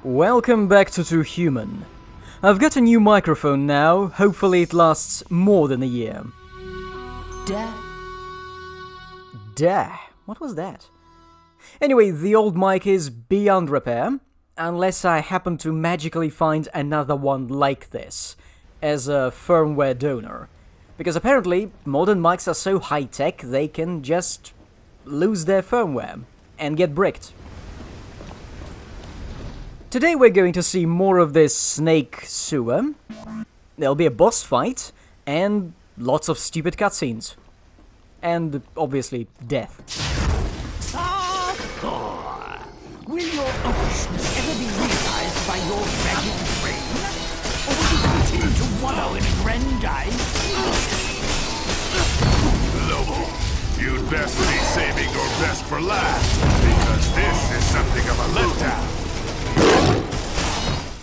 Welcome back to Too Human. I've got a new microphone now, hopefully it lasts more than a year. What was that? Anyway, the old mic is beyond repair, unless I happen to magically find another one like this, as a firmware donor. Because apparently, modern mics are so high-tech, they can just lose their firmware and get bricked. Today we're going to see more of this snake sewer. There'll be a boss fight, and lots of stupid cutscenes. And, obviously, death. Ah, Thor! Will your oafishness ever be realized by your ragged brain? Or will you continue to wallow in grandize? Lobo, you'd best be saving your best for last, because this is something of a letdown.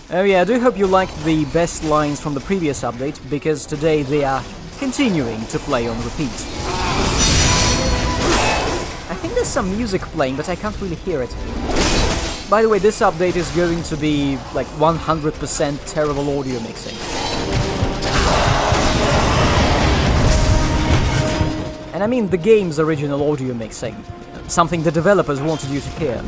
Oh yeah, I do hope you liked the best lines from the previous update, because today they are continuing to play on repeat. I think there's some music playing, but I can't really hear it. By the way, this update is going to be like 100% terrible audio mixing. And I mean the game's original audio mixing, something the developers wanted you to hear.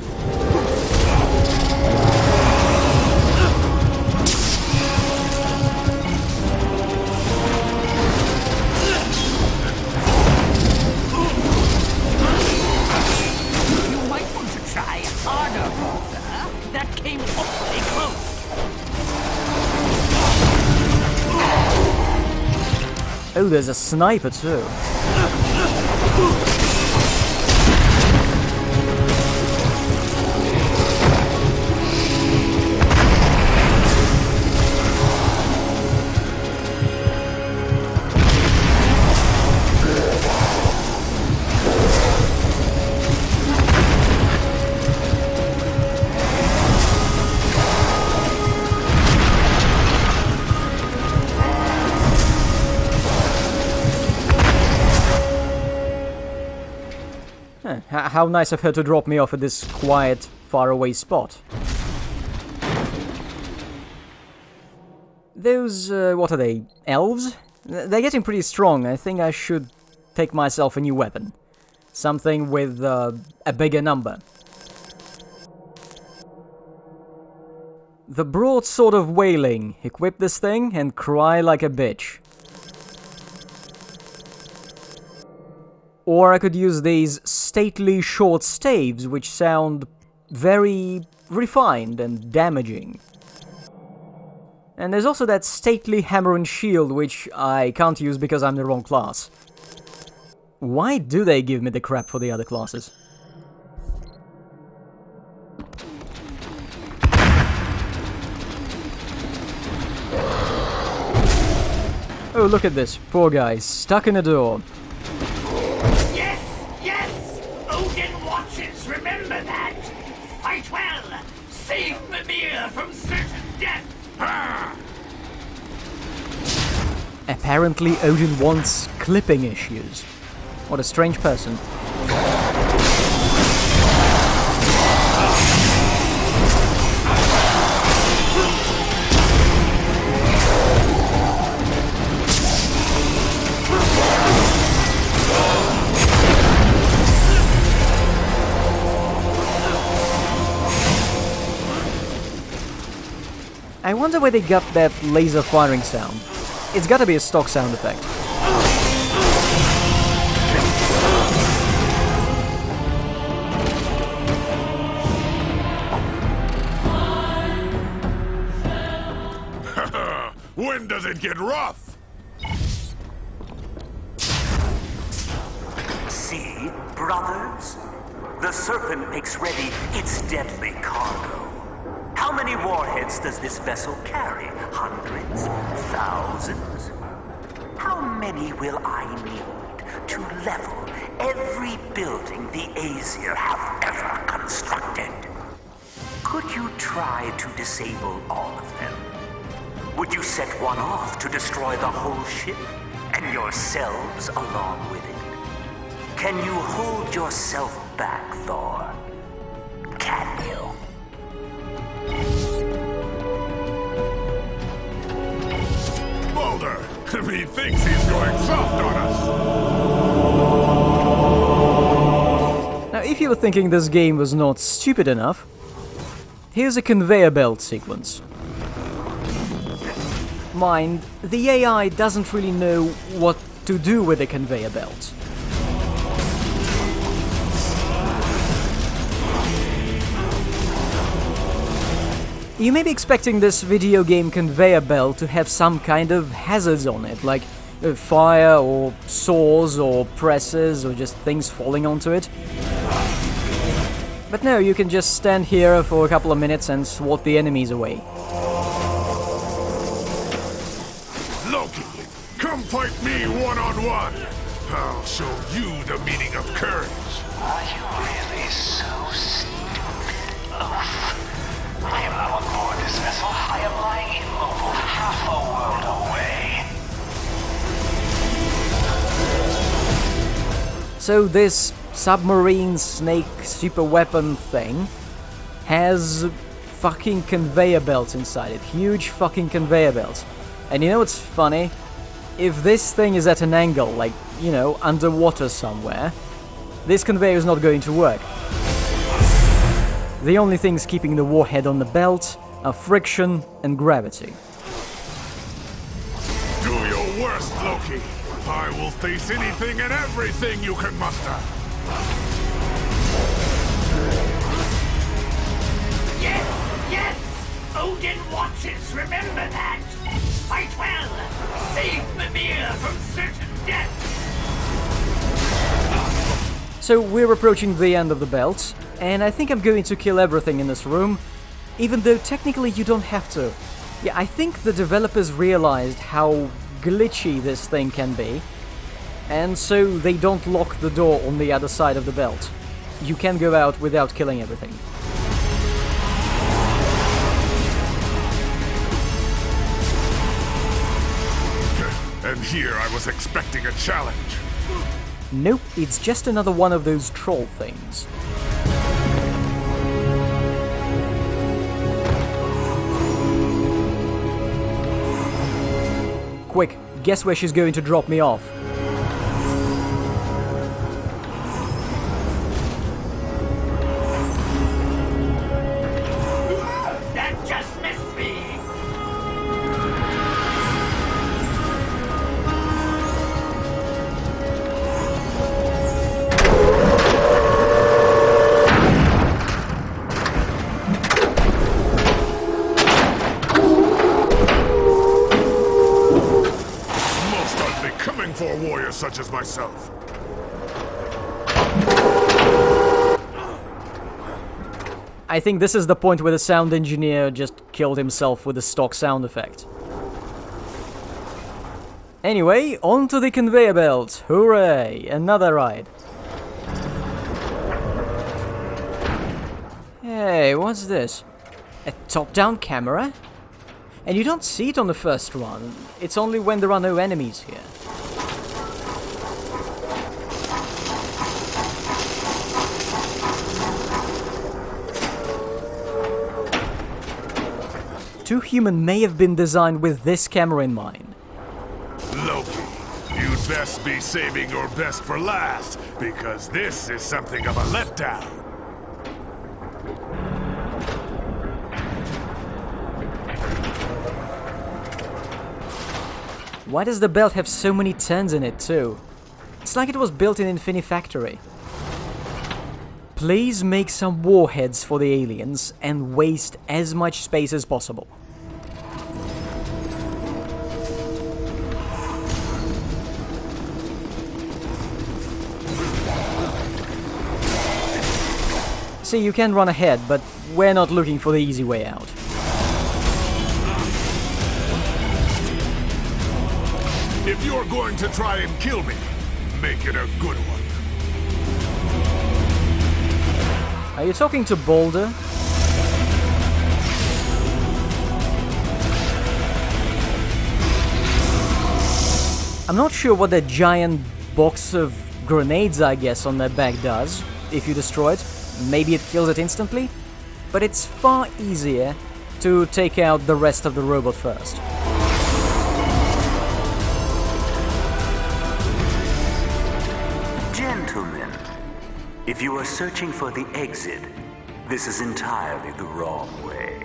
Oh, there's a sniper too. How nice of her to drop me off at this quiet, faraway spot. Those, what are they, elves? They're getting pretty strong. I think I should take myself a new weapon. Something with a bigger number. The broadsword of wailing. Equip this thing and cry like a bitch. Or I could use these stately short staves, which sound very refined and damaging. And there's also that stately hammer and shield, which I can't use because I'm the wrong class. Why do they give me the crap for the other classes? Oh, look at this, poor guy, stuck in a door. Remember that! Fight well! Save Mimir from certain death! Apparently Odin wants clipping issues. What a strange person. I wonder where they got that laser firing sound. It's gotta be a stock sound effect. When does it get rough? See, brothers? The serpent makes ready its deadly cargo. How many warheads does this vessel carry? Hundreds? Thousands? How many will I need to level every building the Aesir have ever constructed? Could you try to disable all of them? Would you set one off to destroy the whole ship, and yourselves along with it? Can you hold yourself back, Thor? Can you? He thinks he's going soft on us. Now, if you were thinking this game was not stupid enough, here's a conveyor belt sequence. Mind, the AI doesn't really know what to do with a conveyor belt. You may be expecting this video game conveyor belt to have some kind of hazards on it, like fire or saws or presses or just things falling onto it. But no, you can just stand here for a couple of minutes and swat the enemies away. Loki, come fight me one-on-one. I'll show you the meaning of courage. Are you really so stupid? Oof. I am now on board this vessel. I am lying immobile half a world away. So this submarine snake super weapon thing has fucking conveyor belts inside it. Huge fucking conveyor belts. And you know what's funny? If this thing is at an angle, like, you know, underwater somewhere, this conveyor is not going to work. The only things keeping the warhead on the belt are friction and gravity. Do your worst, Loki. I will face anything and everything you can muster. Yes, yes! Odin watches, remember that! Fight well! Save Mimir from certain death! So we're approaching the end of the belt, and I think I'm going to kill everything in this room, even though technically you don't have to. Yeah, I think the developers realized how glitchy this thing can be, and so they don't lock the door on the other side of the belt. You can go out without killing everything. And here I was expecting a challenge. Nope, it's just another one of those troll things. Quick, guess where she's going to drop me off? That just missed me! Most unbecoming for a warrior such as myself. I think this is the point where the sound engineer just killed himself with a stock sound effect. Anyway, on to the conveyor belt. Hooray! Another ride. Hey, what's this? A top-down camera? And you don't see it on the first run. It's only when there are no enemies here. Two Human may have been designed with this camera in mind. Loki, you'd best be saving your best for last, because this is something of a letdown. Why does the belt have so many turns in it too? It's like it was built in Infinifactory. Please make some warheads for the aliens and waste as much space as possible. See, you can run ahead, but we're not looking for the easy way out. If you're going to try and kill me, make it a good one. Are you talking to Boulder? I'm not sure what that giant box of grenades, I guess, on their back does, if you destroy it. Maybe it kills it instantly, but it's far easier to take out the rest of the robot first. If you are searching for the exit, this is entirely the wrong way.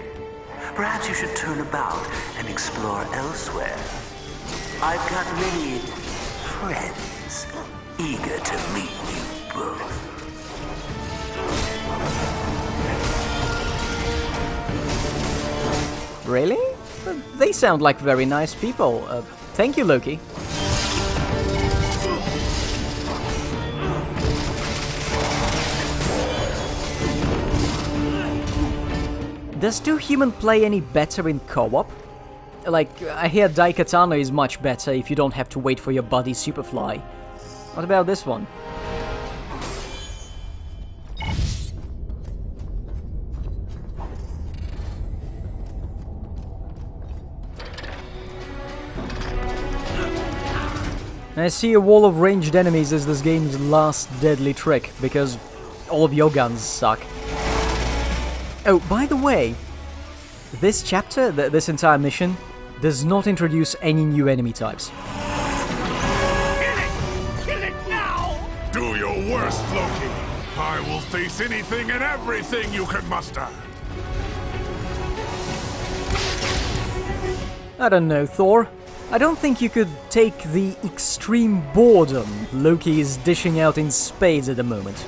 Perhaps you should turn about and explore elsewhere. I've got many friends eager to meet you both. Really? They sound like very nice people. Thank you, Loki. Does Two Human play any better in co-op? Like, I hear Daikatana is much better if you don't have to wait for your buddy Superfly. What about this one? I see a wall of ranged enemies as this game's last deadly trick, because all of your guns suck. Oh, by the way, this chapter, this entire mission, does not introduce any new enemy types. Kill it now! Do your worst, Loki. I will face anything and everything you can muster. I don't know, Thor. I don't think you could take the extreme boredom Loki is dishing out in spades at the moment.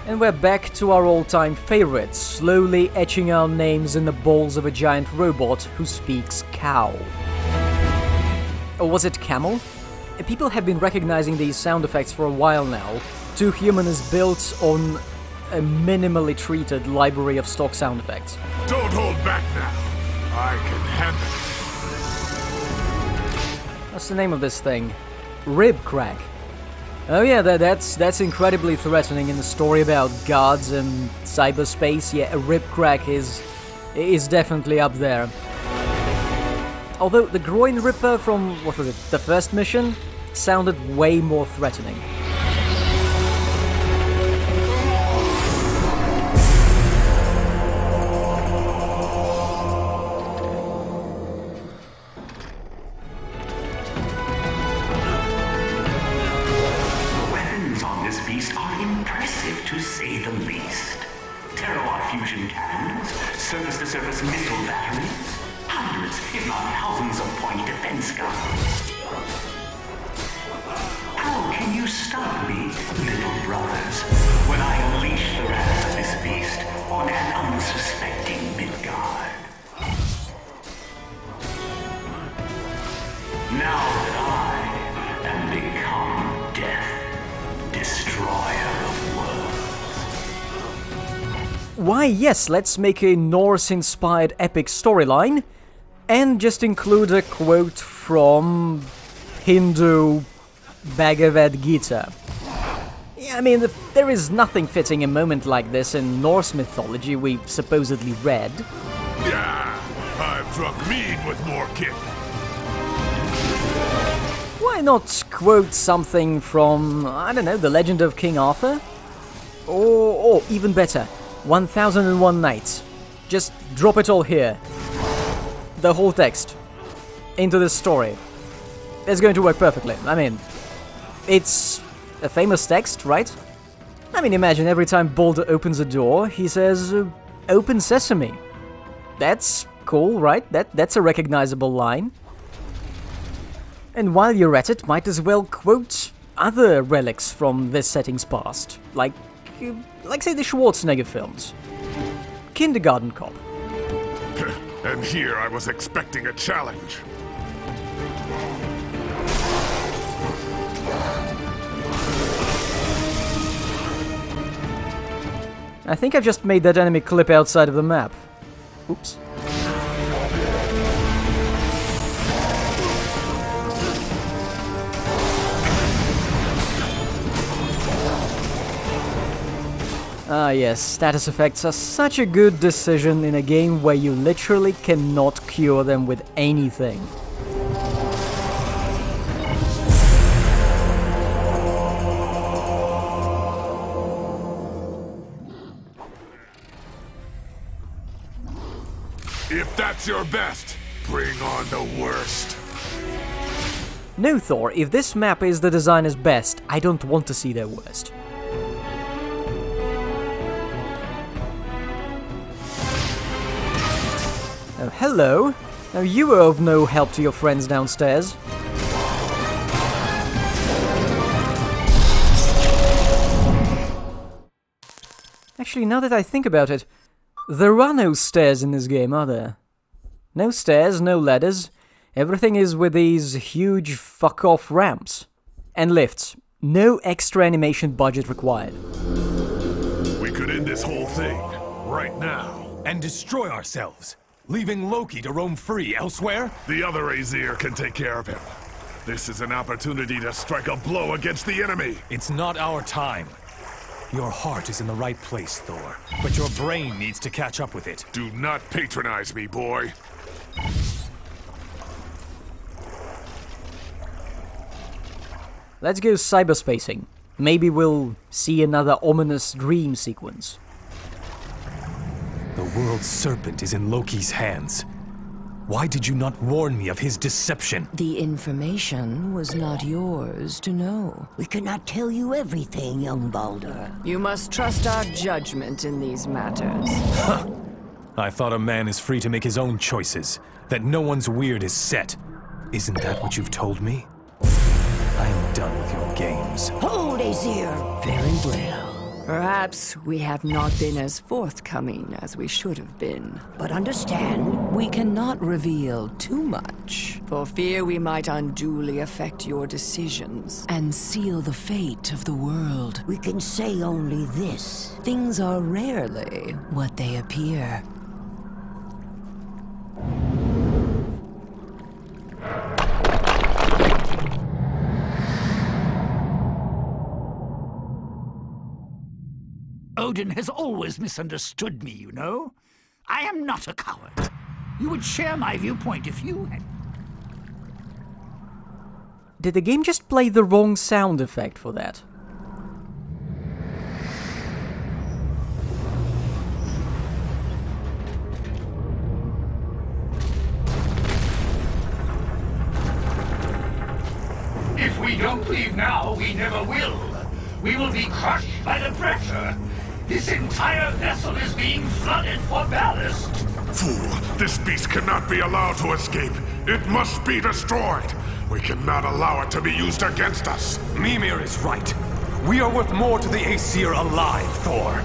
And we're back to our all-time favorites, slowly etching our names in the balls of a giant robot who speaks cow. Or was it camel? People have been recognizing these sound effects for a while now. Two Human is built on a minimally treated library of stock sound effects. Don't hold back now. I can handle it. What's the name of this thing? Rib crack. Oh yeah, that's incredibly threatening in the story about gods and cyberspace. Yeah, a rib crack is definitely up there. Although the groin ripper from, what was it, the first mission, sounded way more threatening. Weapons on this beast are impressive, to say the least. Terror fusion cannons, surface-to-surface missile batteries, hundreds, if not thousands of point defense guns. How can you stop me, little brothers, when I unleash the wrath of this beast on an unsuspecting Midgard? Now that I am become death, destroyer of worlds. Why yes, let's make a Norse-inspired epic storyline, and just include a quote from Hindu Bhagavad Gita. Yeah, I mean, there is nothing fitting a moment like this in Norse mythology we supposedly read. Yeah, I've drunk mead with more kick. Why not quote something from, I don't know, the Legend of King Arthur? Or even better, 1001 Nights. Just drop it all here. The whole text. Into this story. It's going to work perfectly. I mean, it's a famous text, right? I mean, imagine every time Balder opens a door, he says, "Open sesame." That's cool, right? That's a recognizable line. And while you're at it, might as well quote other relics from this setting's past. Like say the Schwarzenegger films. Kindergarten Cop. And here I was expecting a challenge. I think I've just made that enemy clip outside of the map. Oops. Ah yes, status effects are such a good decision in a game where you literally cannot cure them with anything. If that That's your best. Bring on the worst. No, Thor, if this map is the designer's best, I don't want to see their worst. Oh, hello. Now you were of no help to your friends downstairs. Actually, now that I think about it, there are no stairs in this game, are there? No stairs, no ladders. Everything is with these huge fuck-off ramps. And lifts. No extra animation budget required. We could end this whole thing right now. And destroy ourselves, leaving Loki to roam free elsewhere? The other Aesir can take care of him. This is an opportunity to strike a blow against the enemy. It's not our time. Your heart is in the right place, Thor, but your brain needs to catch up with it. Do not patronize me, boy. Let's go cyberspacing. Maybe we'll see another ominous dream sequence. The world's serpent is in Loki's hands. Why did you not warn me of his deception? The information was not yours to know. We cannot tell you everything, young Baldur. You must trust our judgment in these matters. I thought a man is free to make his own choices, that no one's weird is set. Isn't that what you've told me? I am done with your games. Hold, Aesir! Very well. Perhaps we have not been as forthcoming as we should have been. But understand, We cannot reveal too much, for fear we might unduly affect your decisions and seal the fate of the world. we can say only this. Things are rarely what they appear. Odin has always misunderstood me, you know. I am not a coward. You would share my viewpoint if you had... Did the game just play the wrong sound effect for that? If we don't leave now, we never will. We will be crushed by the pressure. This entire vessel is being flooded for ballast. Fool, this beast cannot be allowed to escape. It must be destroyed. We cannot allow it to be used against us. Mimir is right. We are worth more to the Aesir alive, Thor.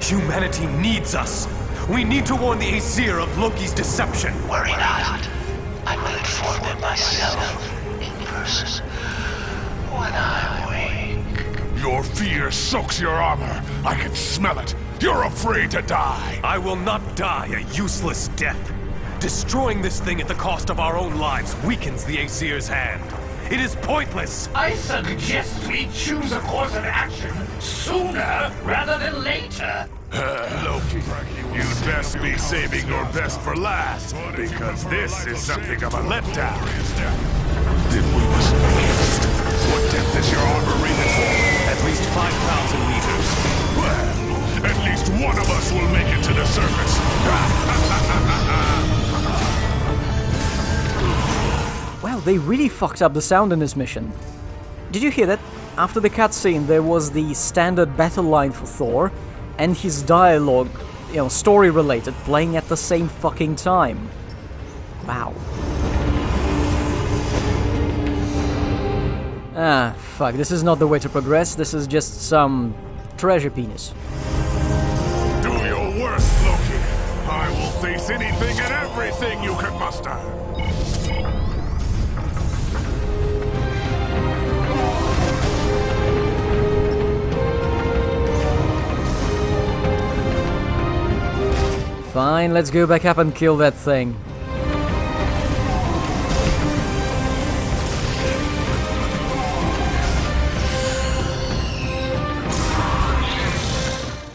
Humanity needs us. We need to warn the Aesir of Loki's deception. Worry not. I will inform them myself, in person, when I wake. Your fear soaks your armor. I can smell it. You're afraid to die. I will not die a useless death. Destroying this thing at the cost of our own lives weakens the Aesir's hand. It is pointless. I suggest we choose a course of action sooner rather than later. Loki, you'd best be saving your best for last, because this is something of a letdown. Then we must haste. What depth is your armor rated for? At least 5,000 meters. Well, at least one of us will make it to the surface. Wow, they really fucked up the sound in this mission. Did you hear that? After the cutscene, there was the standard battle line for Thor, and his dialogue, story-related, playing at the same fucking time. Wow. Ah, fuck, this is not the way to progress, this is just some treasure penis. Do your worst, Loki. I will face anything and everything you can muster. Fine, let's go back up and kill that thing.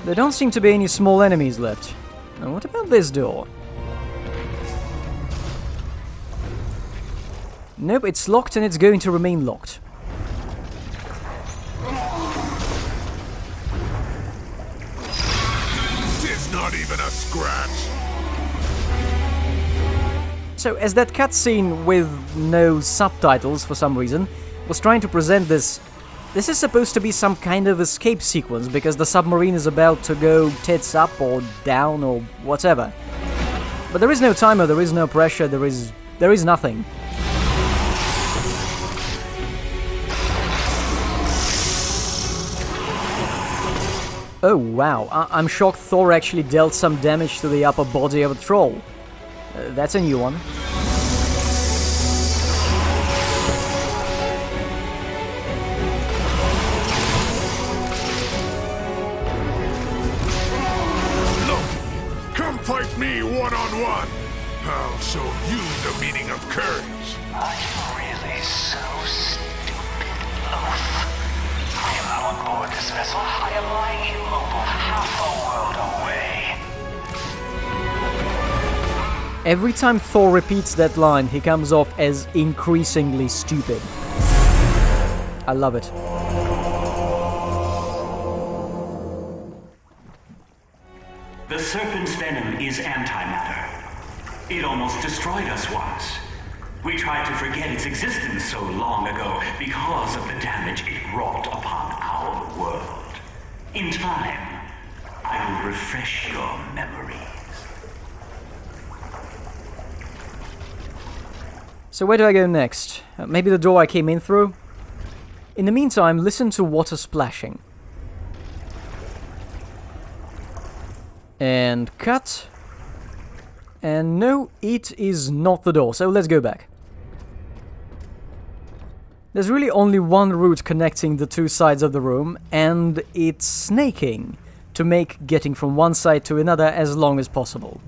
There don't seem to be any small enemies left. Now what about this door? Nope, it's locked and it's going to remain locked. It's not even a scratch. So, as that cutscene with no subtitles for some reason was trying to present this is supposed to be some kind of escape sequence because the submarine is about to go tits up or down or whatever. But there is no timer, there is no pressure, there is nothing. Oh wow, I'm shocked Thor actually dealt some damage to the upper body of a troll. That's a new one. Fight me one-on-one. I'll show you the meaning of courage. Are you really so stupid, Loaf? I am now on board this vessel. I am lying immobile, half a world away. Every time Thor repeats that line, he comes off as increasingly stupid. I love it. The serpent's venom is antimatter. It almost destroyed us once. We tried to forget its existence so long ago because of the damage it wrought upon our world. In time, I will refresh your memories. So where do I go next? Maybe the door I came in through? In the meantime, listen to water splashing. And cut. And no, it is not the door, so let's go back. There's really only one route connecting the two sides of the room, and it's snaking to make getting from one side to another as long as possible.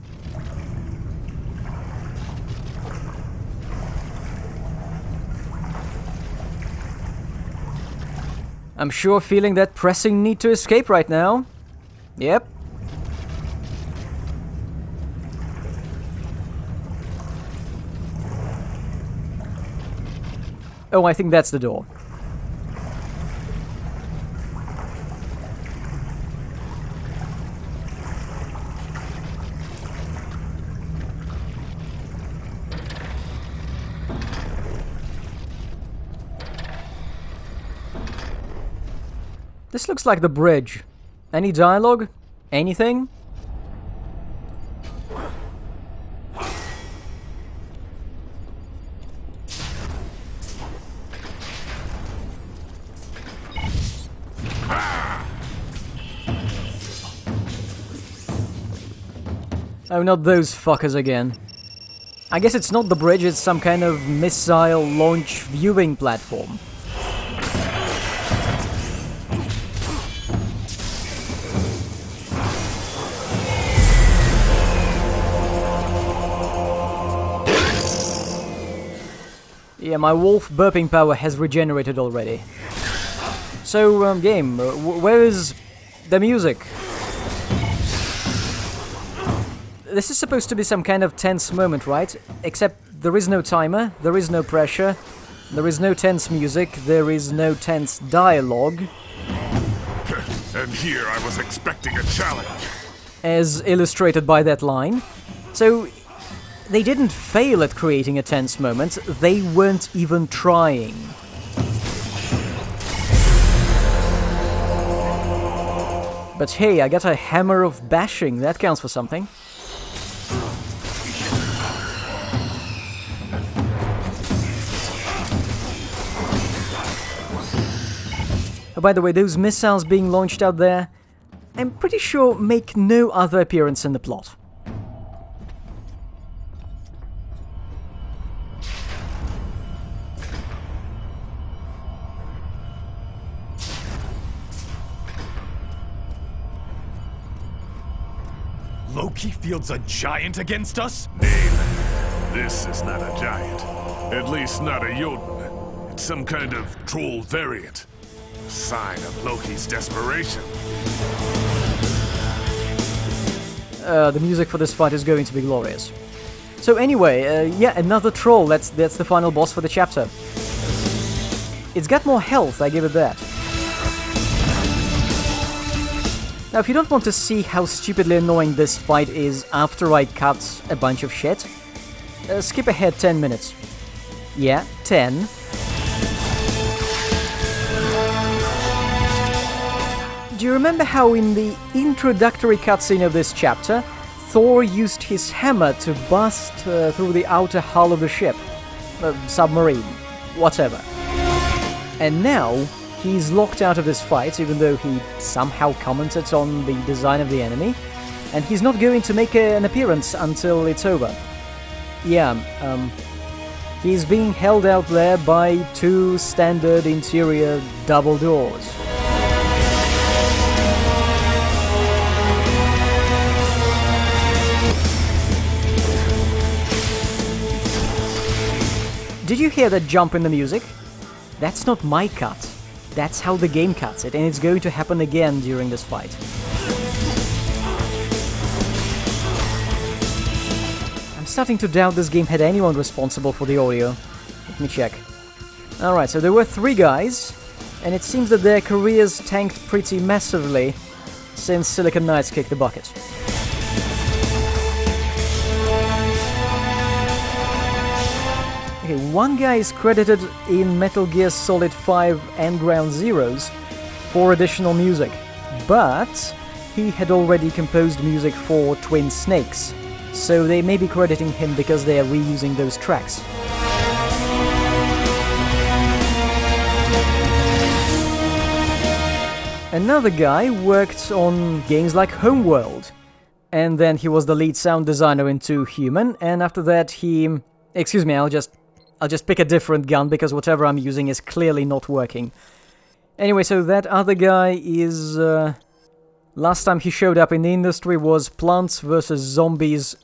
I'm sure feeling that pressing need to escape right now. Yep. Oh, I think that's the door. This looks like the bridge. Any dialogue? Anything? Oh, not those fuckers again. I guess it's not the bridge, it's some kind of missile launch viewing platform. Yeah, my wolf burping power has regenerated already. So, game, where is the music? This is supposed to be some kind of tense moment, right? Except there is no timer, there is no pressure, there is no tense music, there is no tense dialogue. And here I was expecting a challenge. As illustrated by that line. So, they didn't fail at creating a tense moment, they weren't even trying. But hey, I got a hammer of bashing, that counts for something. Oh, by the way, those missiles being launched out there, I'm pretty sure make no other appearance in the plot. Loki fields a giant against us? Name, this is not a giant. At least not a Jotun. It's some kind of troll variant. Sign of Loki's desperation. The music for this fight is going to be glorious. So anyway, yeah, another troll. That's the final boss for the chapter. It's got more health, I give it that. Now, if you don't want to see how stupidly annoying this fight is after I cut a bunch of shit, Skip ahead 10 minutes. Yeah, 10. Do you remember how in the introductory cutscene of this chapter, Thor used his hammer to bust through the outer hull of the ship? Submarine. Whatever. And now, he's locked out of this fight, even though he somehow commented on the design of the enemy, and he's not going to make an appearance until it's over. Yeah, he's being held out there by 2 standard interior double doors. Did you hear that jump in the music? That's not my cut. That's how the game cuts it, and it's going to happen again during this fight. I'm starting to doubt this game had anyone responsible for the audio. Let me check. Alright, so there were 3 guys, and it seems that their careers tanked pretty massively since Silicon Knights kicked the bucket. Okay, one guy is credited in Metal Gear Solid 5 and Ground Zeroes for additional music, but he had already composed music for Twin Snakes, so they may be crediting him because they are reusing those tracks. Another guy worked on games like Homeworld, and then he was the lead sound designer in 2 Human, and after that he... Excuse me, I'll just pick a different gun, because whatever I'm using is clearly not working. Anyway, so that other guy is... last time he showed up in the industry was Plants vs. Zombies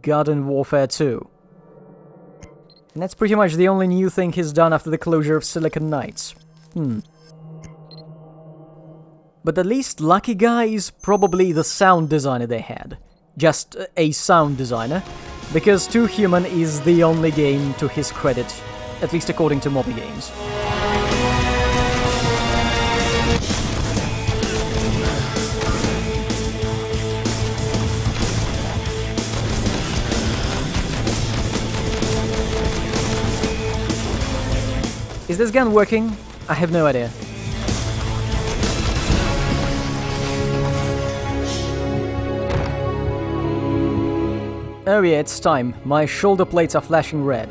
Garden Warfare 2. And that's pretty much the only new thing he's done after the closure of Silicon Knights. But the least lucky guy is probably the sound designer they had. Just a sound designer. Because 2 Human is the only game to his credit, at least according to Moby Games. Is this gun working? I have no idea. Oh yeah, it's time. My shoulder plates are flashing red.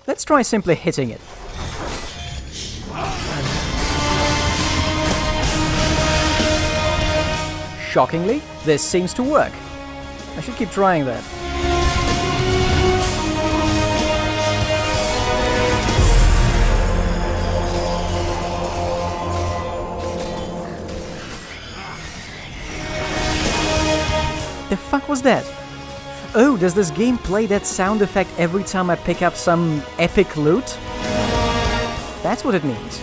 Let's try simply hitting it. Shockingly, this seems to work. I should keep trying that. The fuck was that? Oh, does this game play that sound effect every time I pick up some epic loot? That's what it means.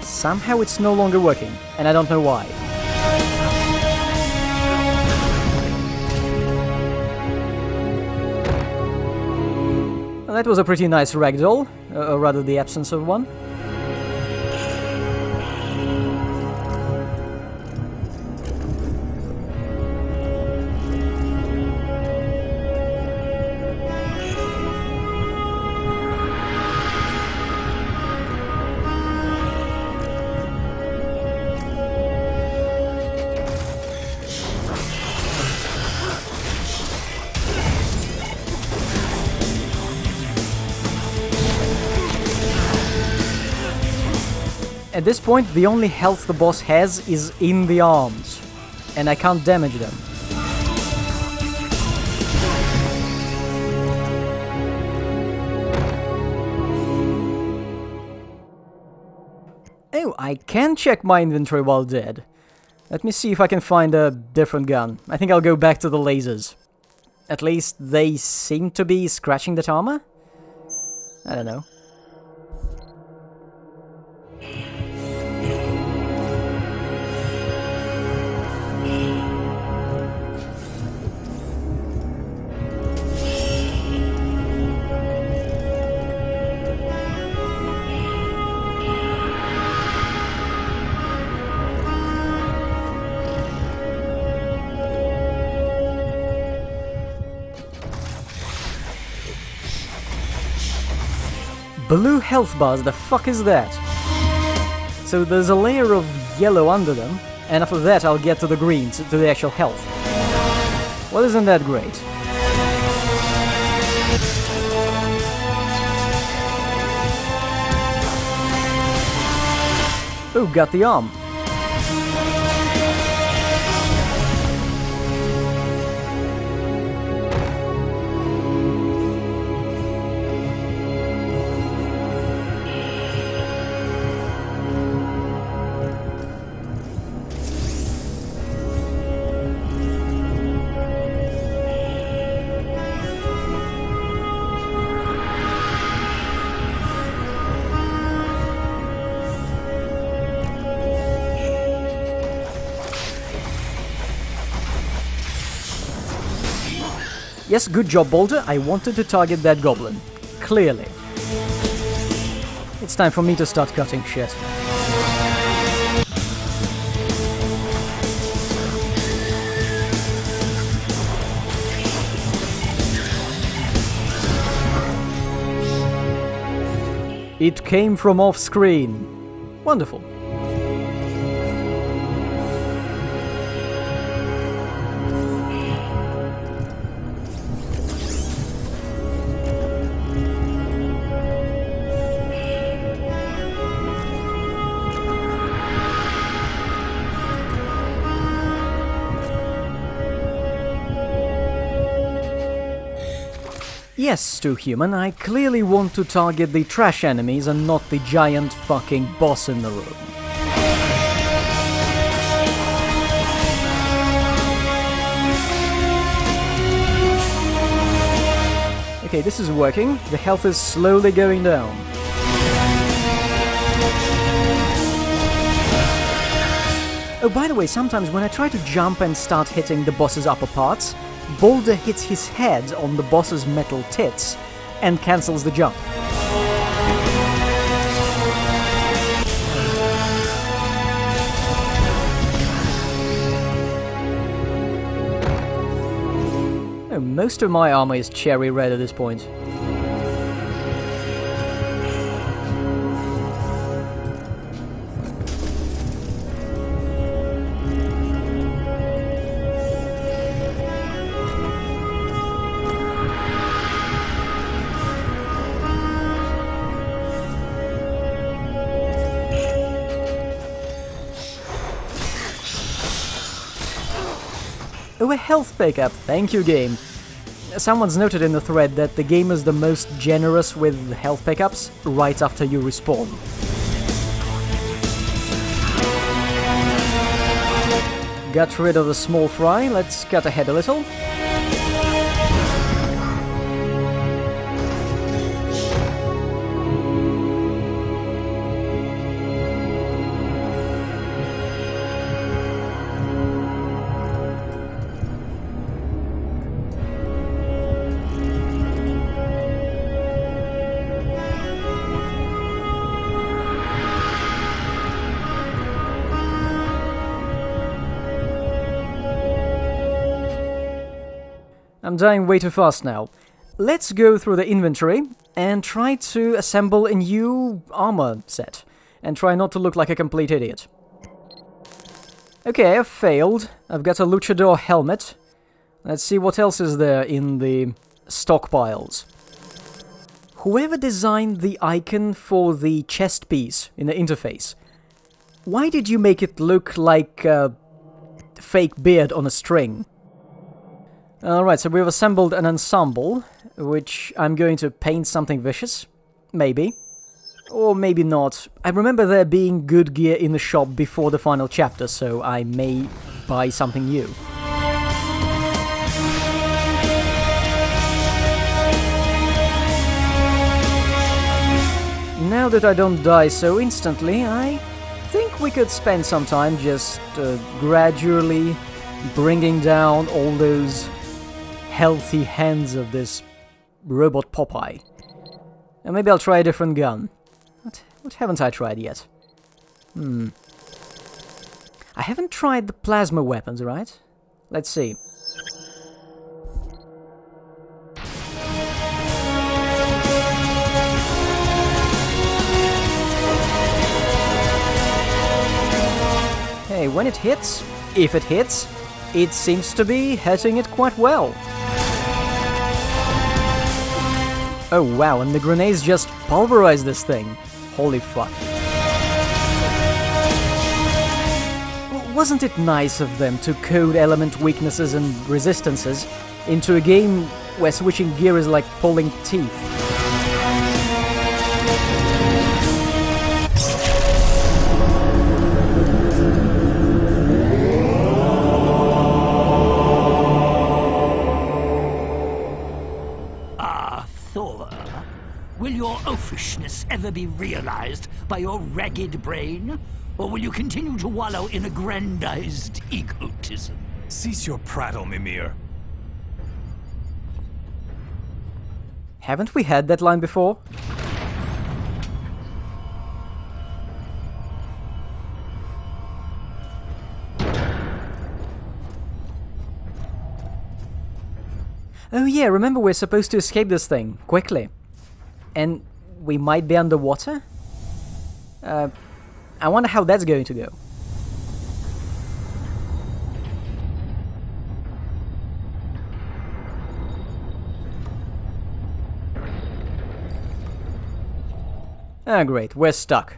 Somehow it's no longer working, and I don't know why. Well, that was a pretty nice ragdoll, or rather the absence of one. At this point, the only health the boss has is in the arms, and I can't damage them. Oh, I can check my inventory while dead. Let me see if I can find a different gun. I think I'll go back to the lasers. At least they seem to be scratching that armor? I don't know. Blue health bars, the fuck is that? So there's a layer of yellow under them, and after that I'll get to the greens, to the actual health. Well, isn't that great? Oh, got the arm. Yes, good job, Boulder. I wanted to target that goblin. Clearly. It's time for me to start cutting shit. It came from off-screen. Wonderful. Yes, Stu Human, I clearly want to target the trash enemies and not the giant fucking boss in the room. Okay, this is working. The health is slowly going down. Oh, by the way, sometimes when I try to jump and start hitting the boss's upper parts, Boulder hits his head on the boss's metal tits and cancels the jump. Oh, most of my armor is cherry red at this point. Oh, a health pickup, thank you, game. Someone's noted in the thread that the game is the most generous with health pickups right after you respawn. Got rid of the small fry, let's cut ahead a little. I'm dying way too fast now. Let's go through the inventory and try to assemble a new armor set. And try not to look like a complete idiot. Okay, I've failed. I've got a luchador helmet. Let's see what else is there in the stockpiles. Whoever designed the icon for the chest piece in the interface, why did you make it look like a fake beard on a string? Alright, so we've assembled an ensemble, which I'm going to paint something vicious. Maybe. Or maybe not. I remember there being good gear in the shop before the final chapter, so I may buy something new. now that I don't die so instantly, I think we could spend some time just gradually bringing down all those healthy hands of this robot Popeye. And maybe I'll try a different gun. What haven't I tried yet? I haven't tried the plasma weapons, right? Let's see. Hey, when it hits, if it hits, it seems to be hitting it quite well. Oh wow, and the grenades just pulverize this thing. Holy fuck. Wasn't it nice of them to code element weaknesses and resistances into a game where switching gear is like pulling teeth? Will your oafishness ever be realized by your ragged brain? Or will you continue to wallow in aggrandized egotism? Cease your prattle, Mimir. Haven't we had that line before? Oh yeah, remember we're supposed to escape this thing, quickly. And we might be underwater? I wonder how that's going to go. Ah, great, we're stuck.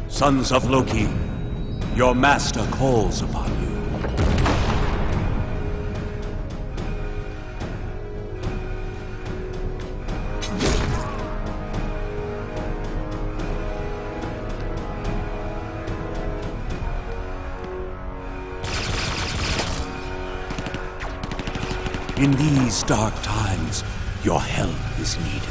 Sons of Loki, your master calls upon you. In these dark times, your help is needed.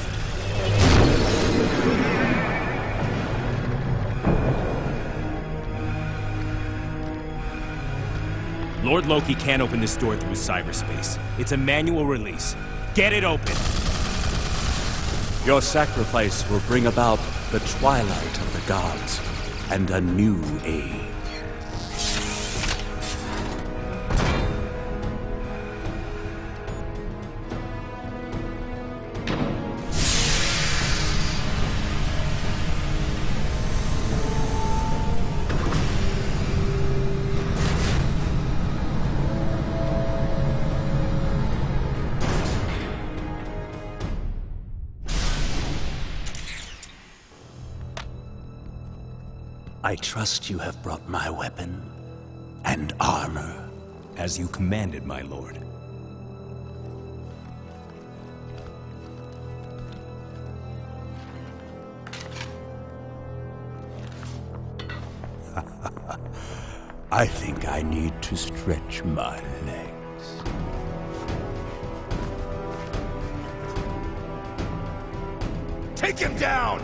Lord Loki can't open this door through cyberspace. It's a manual release. Get it open! Your sacrifice will bring about the twilight of the gods and a new age. I trust you have brought my weapon and armor. As you commanded, my lord. I think I need to stretch my legs. Take him down!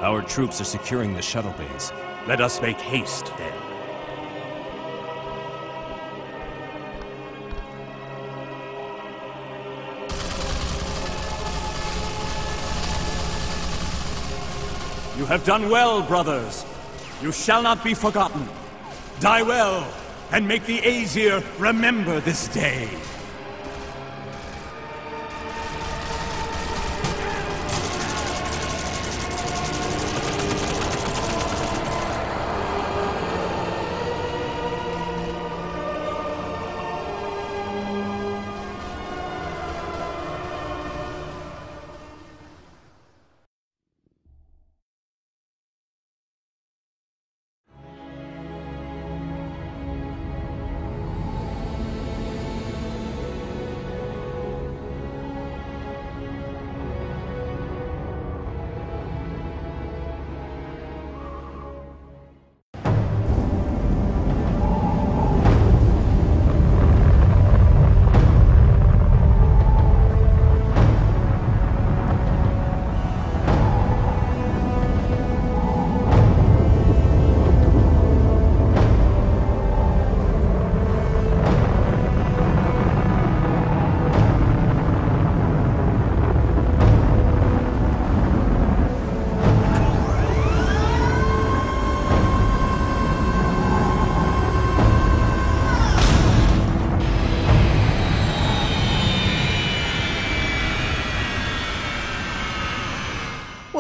Our troops are securing the shuttle bays. Let us make haste, then. You have done well, brothers. You shall not be forgotten. Die well, and make the Aesir remember this day.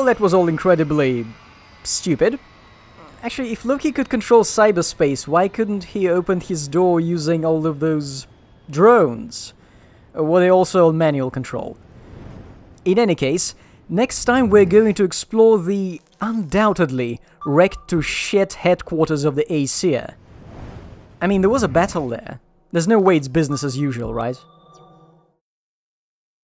Well, that was all incredibly stupid. Actually, if Loki could control cyberspace, why couldn't he open his door using all of those drones? Or were they also on manual control? In any case, next time we're going to explore the undoubtedly wrecked to shit headquarters of the Aesir. I mean, there was a battle there. There's no way it's business as usual, right?